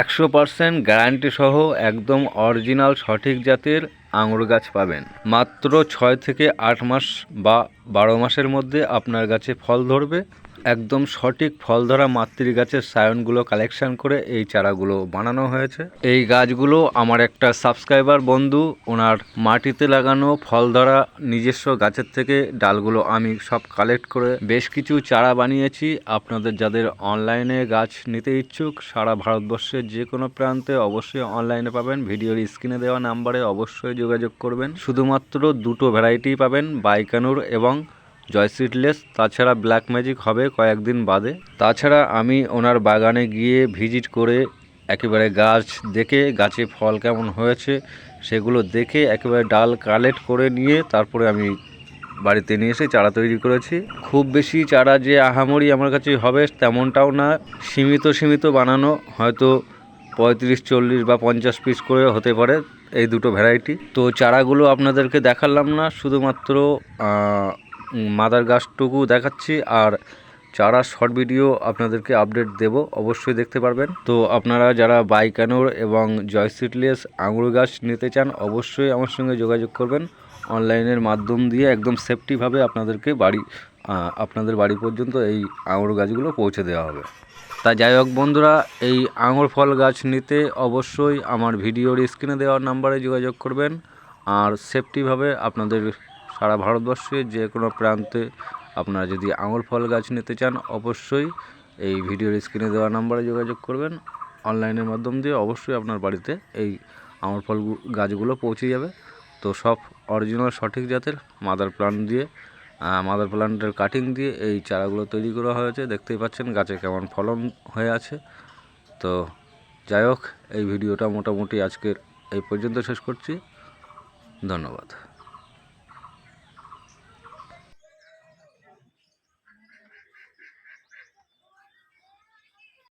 100% guarantee সহ একদম original সঠিক জাতের আঙুর গাছ পাবেন। মাত্র 6 থেকে 8 মাস বা 12 মাসের মধ্যে আপনার গাছে ফল ধরবে। একদম সঠিক ফল ধরা মাতৃ গাছের সায়নগুলো কালেকশন করে এই চারাগুলো বানানো হয়েছে। এই গাছগুলো আমার একটা সাবস্ক্রাইবার বন্ধু ওনার মাটিতে লাগানো ফল ধরা নিজস্ব গাছের থেকে ডালগুলো আমি সব কালেক্ট করে বেশ কিছু চারা বানিয়েছি। আপনাদের যাদের অনলাইনে গাছ নিতে ইচ্ছুক সারা ভারতবর্ষের যে কোনো প্রান্তে অবশ্যই অনলাইনে পাবেন। ভিডিওর স্ক্রিনে দেওয়া নাম্বারে অবশ্যই যোগাযোগ করবেন। শুধুমাত্র দুটো ভ্যারাইটি পাবেন, বাইকানুর এবং জয় সিডলেস। তাছাড়া ব্ল্যাক ম্যাজিক হবে কয়েকদিন বাদে। তাছাড়া আমি ওনার বাগানে গিয়ে ভিজিট করে একেবারে গাছ দেখে গাছে ফল কেমন হয়েছে সেগুলো দেখে একেবারে ডাল কালেক্ট করে নিয়ে তারপরে আমি বাড়িতে নিয়ে এসে চারা তৈরি করেছি। খুব বেশি চারা যে আহামরি আমার কাছে হবে তেমনটাও না, সীমিত বানানো, হয়তো 35, 40 বা 50 পিস করে হতে পারে এই দুটো ভ্যারাইটি। তো চারাগুলো আপনাদেরকে দেখালাম না, শুধুমাত্র মাদার গাছটুকু দেখাচ্ছি। আর চারা শর্ট ভিডিও আপনাদেরকে আপডেট দেব, অবশ্যই দেখতে পারবেন। তো আপনারা যারা বাইকানুর এবং জয় সিডলেস আঙুর গাছ নিতে চান অবশ্যই আমার সঙ্গে যোগাযোগ করবেন। অনলাইনের মাধ্যম দিয়ে একদম সেফটিভাবে আপনাদের বাড়ি পর্যন্ত এই আঙুর গাছগুলো পৌঁছে দেওয়া হবে। তা যাই হোক বন্ধুরা, এই আঙুর ফল গাছ নিতে অবশ্যই আমার ভিডিওর স্ক্রিনে দেওয়ার নাম্বারে যোগাযোগ করবেন। আর সেফটিভাবে আপনাদের সারা ভারতবর্ষে যে কোনো প্রান্তে আপনারা যদি আঙুর ফল গাছ নিতে চান অবশ্যই এই ভিডিওর স্ক্রিনে দেওয়া নাম্বারে যোগাযোগ করবেন। অনলাইনের মাধ্যম দিয়ে অবশ্যই আপনার বাড়িতে এই আঙুর ফল গাছগুলো পৌঁছে যাবে। তো সব অরিজিনাল সঠিক জাতের মাদার প্লান্টের কাটিং দিয়ে এই চারাগুলো তৈরি করা হয়েছে। দেখতেই পাচ্ছেন গাছে কেমন ফলন হয়ে আছে। তো যাই হোক, এই ভিডিওটা মোটামুটি আজকের এই পর্যন্ত শেষ করছি। ধন্যবাদ।